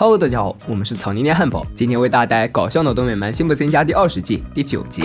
Hello， 大家好，我们是草泥捏汉堡，今天为大家带来搞笑脑洞美漫辛普森一家第20季第9集。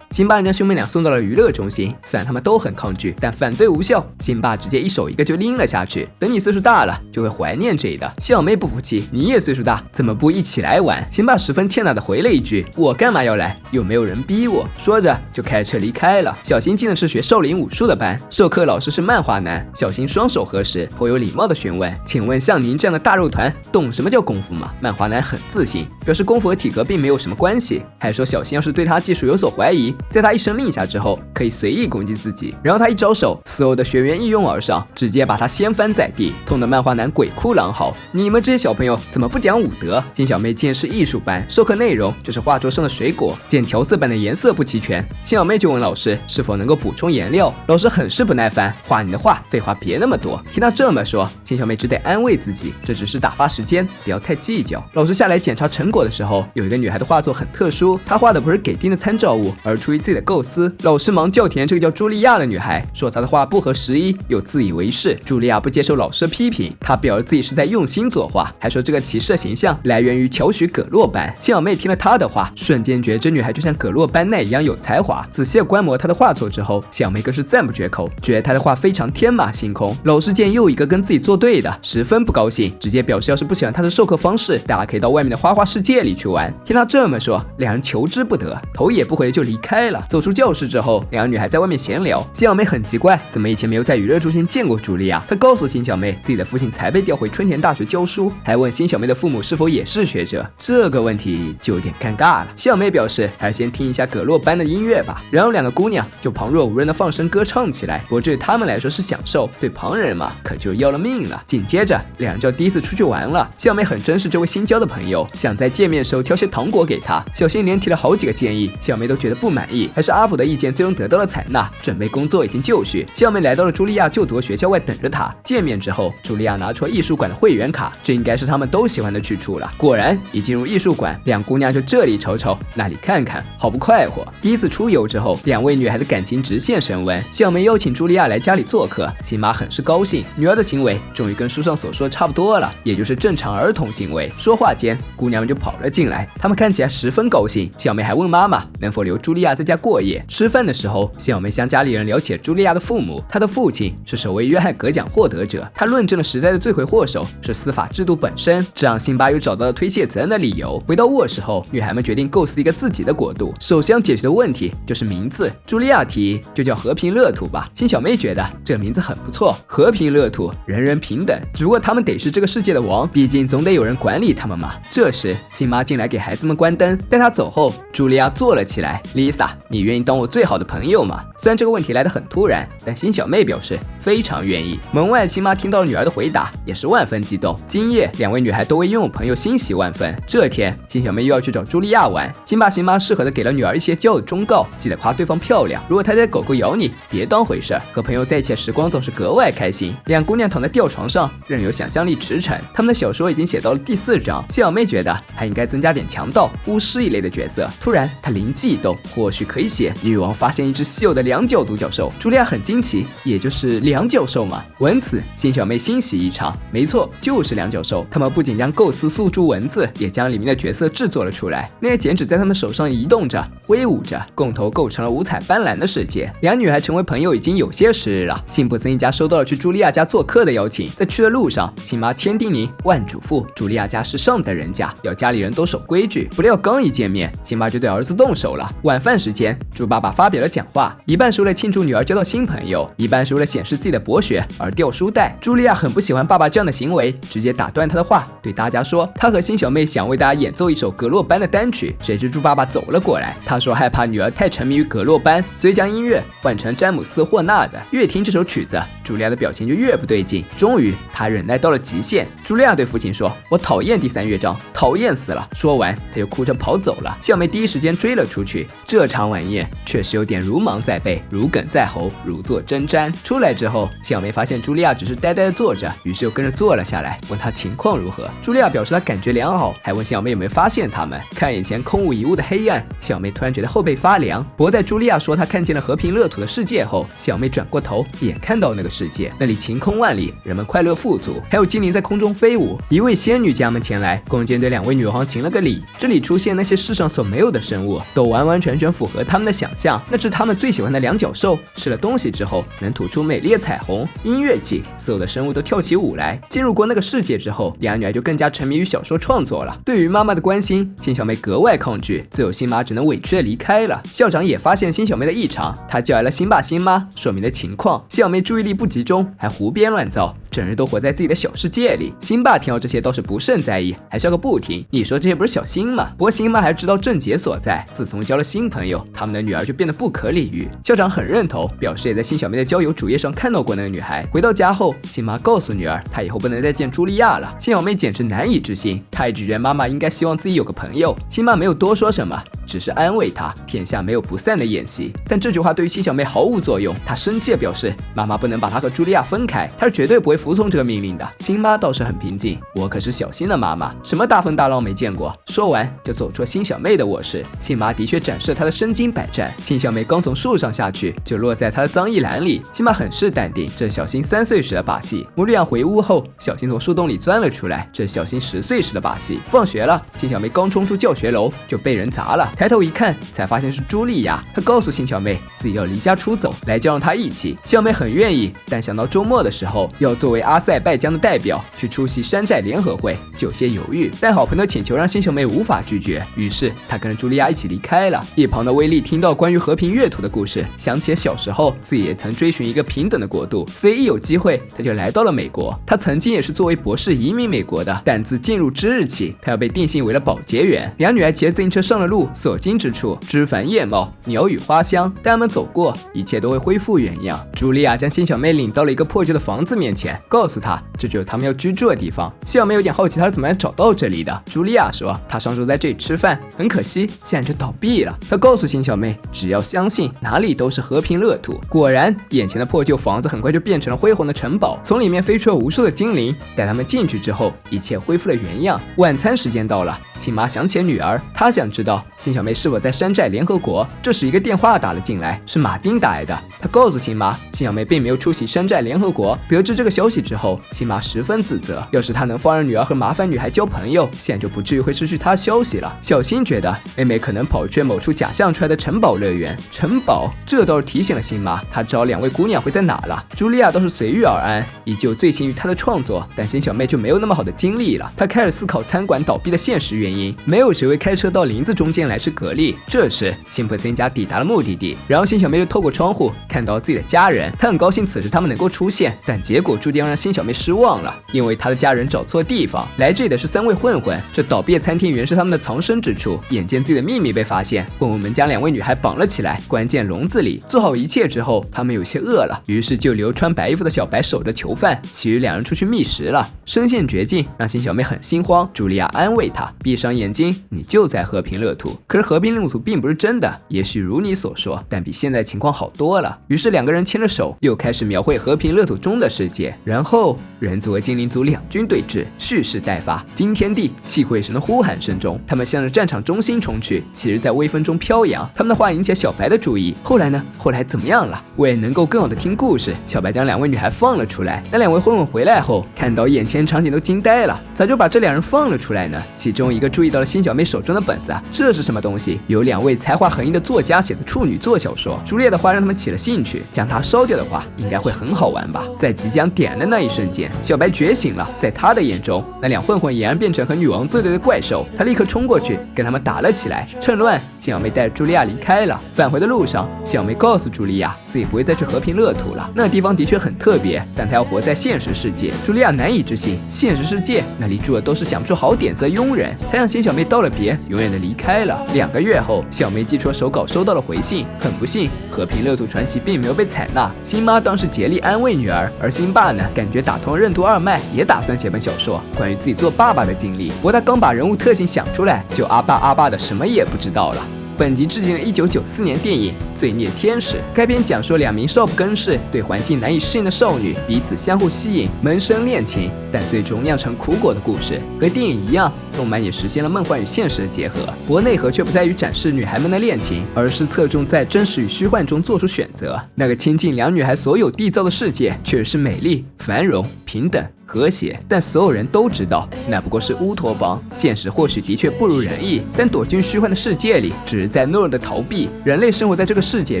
辛巴将兄妹俩送到了娱乐中心，虽然他们都很抗拒，但反对无效，辛巴直接一手一个就拎了下去。等你岁数大了，就会怀念这的。小妹不服气，你也岁数大，怎么不一起来玩？辛巴十分欠打的回了一句：“我干嘛要来？又没有人逼我。”说着就开车离开了。小新进的是学少林武术的班，授课老师是漫画男。小新双手合十，颇有礼貌的询问：“请问像您这样的大肉团，懂什么叫功夫吗？”漫画男很自信，表示功夫和体格并没有什么关系，还说小新要是对他技术有所怀疑，在他一声令下之后，可以随意攻击自己。然后他一招手，所有的学员一拥而上，直接把他掀翻在地，痛得漫画男鬼哭狼嚎：“你们这些小朋友怎么不讲武德？”金小妹见是艺术班，授课内容就是画桌上的水果，见调色板的颜色不齐全，金小妹就问老师是否能够补充颜料。老师很是不耐烦：“画你的画，废话别那么多。”听他这么说，金小妹只得安慰自己，这只是打发时间，不要太计较。老师下来检查成果的时候，有一个女孩的画作很特殊，她画的不是给定的参照物，而出于自己的构思。老师忙叫停这个叫茱莉亚的女孩，说她的画不合时宜，又自以为是。茱莉亚不接受老师的批评，她表示自己是在用心作画，还说这个骑士形象来源于乔许·葛洛班。金小妹听了她的话，瞬间觉得这女孩就像葛洛班奈一样有才华。仔细观摩她的画作之后，小妹更是赞不绝口，觉得她的画非常天马行空。老师见又一个跟自己作对的，十分不高兴，直接表示要是不喜欢她的授课方式，大家可以到外面的花花世界里去玩。听她这么说，两人求之不得，头也不回就离开了。走出教室之后，两个女孩在外面闲聊，金小妹很奇怪，怎么以前没有在娱乐中心见过茱莉亚。她告诉金小妹，自己的父亲才被调回春田大学教书，还问金小妹的父母是否也是学者。这个问题就有点尴尬了。金小妹表示，还是先听一下葛洛班的音乐吧。然后两个姑娘就旁若无人的放声歌唱起来，不过对他们来说是享受，对旁人嘛，可就要了命了。紧接着，两人就要第一次出去玩了。金小妹很珍视这位新交的朋友，想在见面时候挑些糖果给他。小新连提了好几个建议，金小妹都觉得不满意，还是阿普的意见最终得到了采纳。准备工作已经就绪，金小妹来到了茱莉亚就读的学校外等着她。见面之后，茱莉亚拿出了艺术馆的会员卡，这应该是他们都喜欢的去处了。果然，一进入艺术馆，两姑娘就这里瞅瞅，那里看看，好不快活。第一次出游之后，两位女孩的感情直线升温。金小妹邀请茱莉亚来家里做客，亲妈很是高兴，女儿的行为终于跟书上所说的差不多了，也就是正常儿童行为。说话间，姑娘们就跑了进来，她们看起来十分高兴。小妹还问妈妈能否留茱莉亚在家过夜。吃饭的时候，小妹向家里人了解茱莉亚的父母，她的父亲是首位约翰格奖获得者，他论证了时代的罪魁祸首是司法制度本身，这让辛巴又找到了推卸责任的理由。回到卧室后，女孩们决定构思一个自己的国度，首先解决的问题就是名字。茱莉亚提议就叫和平乐土吧，金小妹觉得这个名字很不错，和平乐土，人人平等，只不过他们得是这个世界的王，毕竟总得有人管理他们嘛。这时辛妈进来给孩子们关灯，待他走后，茱莉亚坐了起来。Lisa， 你愿意当我最好的朋友吗？虽然这个问题来得很突然，但辛小妹表示非常愿意。门外亲妈听到了女儿的回答，也是万分激动。今夜两位女孩都为拥有朋友欣喜万分。这天，辛小妹又要去找茱莉亚玩，辛爸辛妈适合的给了女儿一些交友忠告，记得夸对方漂亮，如果她家狗狗咬你，别当回事儿。和朋友在一起的时光总是格外开心。两姑娘躺在吊床上，任由想象力驰骋。她们的小说已经写到了第4章，辛小妹觉得还应该增加点强盗、巫师一类的角色。突然，她灵机一动，或许可以写女王发现一只稀有的两脚独角兽。茱莉亚很惊奇，也就是两脚兽嘛。闻此，辛小妹欣喜异常，没错，就是两脚兽。他们不仅将构思诉诸文字，也将里面的角色制作了出来。那些剪纸在他们手上移动着，挥舞着，共同构成了五彩斑斓的世界。两女孩成为朋友已经有些时日了。辛普森一家收到了去茱莉亚家做客的邀请，在去的路上，辛妈千叮咛万嘱咐，茱莉亚家是上等人家，要家里人都守规矩。不料刚一见面，辛妈就对儿子动手了。晚饭时间，猪爸爸发表了讲话，一半是为了庆祝女儿交到新朋友，一半是为了显示自己的博学而掉书袋。茱莉亚很不喜欢爸爸这样的行为，直接打断他的话，对大家说他和辛小妹想为大家演奏一首格洛班的单曲。谁知猪爸爸走了过来，他说害怕女儿太沉迷于格洛班，所以将音乐换成詹姆斯霍纳的。越听这首曲子，茱莉亚的表情就越不对劲。终于他忍耐到了极限，茱莉亚对父亲说，我讨厌第3乐章，讨厌死了。说完他就哭着跑走了。小妹第一时间追了出去，这场场晚宴确实有点如芒在背，如鲠在喉，如坐针毡。出来之后，新小妹发现茱莉亚只是呆呆的坐着，于是又跟着坐了下来，问她情况如何。茱莉亚表示她感觉良好，还问新小妹有没有发现他们。看眼前空无一物的黑暗，新小妹突然觉得后背发凉。不过在茱莉亚说她看见了和平乐土的世界后，新小妹转过头也看到那个世界，那里晴空万里，人们快乐富足，还有精灵在空中飞舞。一位仙女家们前来，弓箭对2位女皇行了个礼。这里出现那些世上所没有的生物，都完完全全符合他们的想象。那是他们最喜欢的两脚兽，吃了东西之后能吐出美丽的彩虹。音乐起，所有的生物都跳起舞来。进入过那个世界之后，两女儿就更加沉迷于小说创作了。对于妈妈的关心，新小妹格外抗拒，最后辛巴只能委屈的离开了。校长也发现新小妹的异常，他叫来了辛爸辛妈，说明了情况。新小妹注意力不集中，还胡编乱造，整日都活在自己的小世界里。辛爸听到这些倒是不甚在意，还笑个不停。你说这些不是小辛吗？不过辛妈还知道症结所在，自从交了新朋友，他们的女儿就变得不可理喻。校长很认同，表示也在新小妹的交友主页上看到过那个女孩。回到家后，辛妈告诉女儿，她以后不能再见茱莉亚了。新小妹简直难以置信，她一直觉得妈妈应该希望自己有个朋友。辛妈没有多说什么，只是安慰她，天下没有不散的宴席。但这句话对于新小妹毫无作用，她生气地表示，妈妈不能把她和茱莉亚分开，她是绝对不会服从这个命令的。辛妈倒是很平静，我可是小辛的妈妈，什么大风大浪没见过。说完就走出了新小妹的卧室。辛妈的确展示了她的身经百战，新小妹刚从树上下去，就落在她的脏衣篮里。辛妈很是淡定，这是小辛3岁时的把戏。母女俩回屋后，小辛从树洞里钻了出来，这是小辛10岁时的把戏。放学了，新小妹刚冲出教学楼就被人砸了，抬头一看，才发现是茱莉亚。她告诉新小妹自己要离家出走，来叫上她一起。新小妹很愿意，但想到周末的时候要作为阿塞拜疆的代表去出席山寨联合会，就有些犹豫。但好朋友的请求让新小妹无法拒绝，于是她跟着茱莉亚一起离开了。一旁的威利听到关于和平乐土的故事，想起小时候自己也曾追寻一个平等的国度，所以一有机会他就来到了美国。他曾经也是作为博士移民美国的，但自进入之日起，他要被定性为了保洁员。两女孩骑着自行车上了路，所经之处枝繁叶茂，鸟语花香。带他们走过，一切都会恢复原样。茱莉亚将新小妹领到了一个破旧的房子面前，告诉她这就是他们要居住的地方。新小妹有点好奇她是怎么样找到这里的。茱莉亚说她上周在这里吃饭，很可惜现在就倒闭了。她告诉新小妹只要相信，哪里都是和平乐土。果然眼前的破旧房子很快就变成了辉煌的城堡，从里面飞出了无数的精灵。带他们进去之后，一切恢复了原样。晚餐时间到了，亲妈想起了女儿，她想知道新小妹是否在山寨联合国。这时一个电话打了进来，是马丁打来的。他告诉亲妈，新小妹并没有出席山寨联合国。得知这个消息之后，亲妈十分自责，要是她能放任女儿和麻烦女孩交朋友，现在就不至于会失去她消息了。小新觉得妹妹可能跑去某处假象出来的城堡乐园。城堡，这倒是提醒了新妈，她知道2位姑娘会在哪了。茱莉亚倒是随遇而安，依旧醉心于她的创作，但新小妹就没有那么好的精力了。她开始思考餐馆倒闭的现实原因，没有谁会开车到林子中间来吃蛤蜊。这时辛普森家抵达了目的地，然后新小妹就透过窗户看到自己的家人，她很高兴此时他们能够出现，但结果注定要让新小妹失望了，因为她的家人找错地方，来这里的是3位混混。这倒闭的餐厅原是他们的藏身之处，眼见自己的秘密被发现，混混们将2位女孩绑了起来，关进笼子里。做好一切之后，他们有些饿了，于是就留穿白衣服的小白守着囚犯，其余2人出去觅食了。身陷绝境让新小妹很心慌，茱莉亚安慰她，闭上眼睛，你就在和平乐土。可是和平乐土并不是真的，也许如你所说，但比现在情况好多了。于是2个人牵着手，又开始描绘和平乐土中的世界。然后人族和精灵族两军对峙，蓄势待发。惊天地气会神的呼喊声中，他们向着战场中心冲去，旗帜在微风中飘扬。他们的话引起了小白的注意。后来呢？后来怎么样了？为了能够更好的听故事，小白将2位女孩放了出来。那2位混混回来后，看到眼前场景都惊呆了，咋就把这2人放了出来呢？其中一个注意到了新小妹手中的本子，这是什么东西？有2位才华横溢的作家写的处女作小说。茱莉亚的话让他们起了兴趣，将它烧掉的话，应该会很好玩吧。在即将点的那一瞬间，小白觉醒了，在他的眼中，那2混混俨然变成和女王作对的怪兽。他立刻冲过去跟他们打了起来。趁乱，新小妹带着茱莉亚离开了。返回的路上，小妹告诉茱莉亚自己不会再去和平乐土了，那地方的确很特别，但她要活在现实世界。茱莉亚难以置信，现实世界那里住的都是想不出好点子的庸人。她向新小妹道了别，永远的离开了。2个月后，小妹寄出了手稿，收到了回信。很不幸，和平乐土传奇并没有被采纳。辛妈当时竭力安慰女儿，而辛爸呢，感觉打通了任督二脉，也打算写本小说，关于自己做爸爸的经历。不过他刚把人物特性想出来，就阿爸的什么也不知道了。本集致敬了1994年电影《罪孽天使》，该片讲述2名少不更事、对环境难以适应的少女彼此相互吸引、萌生恋情，但最终酿成苦果的故事。和电影一样，动漫也实现了梦幻与现实的结合，不过内核却不在于展示女孩们的恋情，而是侧重在真实与虚幻中做出选择。那个倾尽两女孩所有缔造的世界，却是美丽、繁荣、平等、和谐，但所有人都知道，那不过是乌托邦。现实或许的确不如人意，但躲进虚幻的世界里，只是在懦弱的逃避。人类生活在这个世界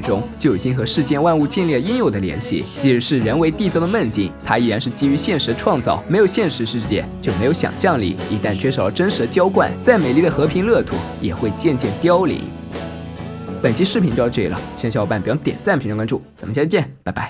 中，就已经和世间万物建立了应有的联系。即使是人为缔造的梦境，它依然是基于现实创造。没有现实世界，就没有想象力。一旦缺少了真实的浇灌，再美丽的和平乐土也会渐渐凋零。本期视频就到这里了，希望小伙伴别忘点赞、评论、关注，咱们下期见，拜拜。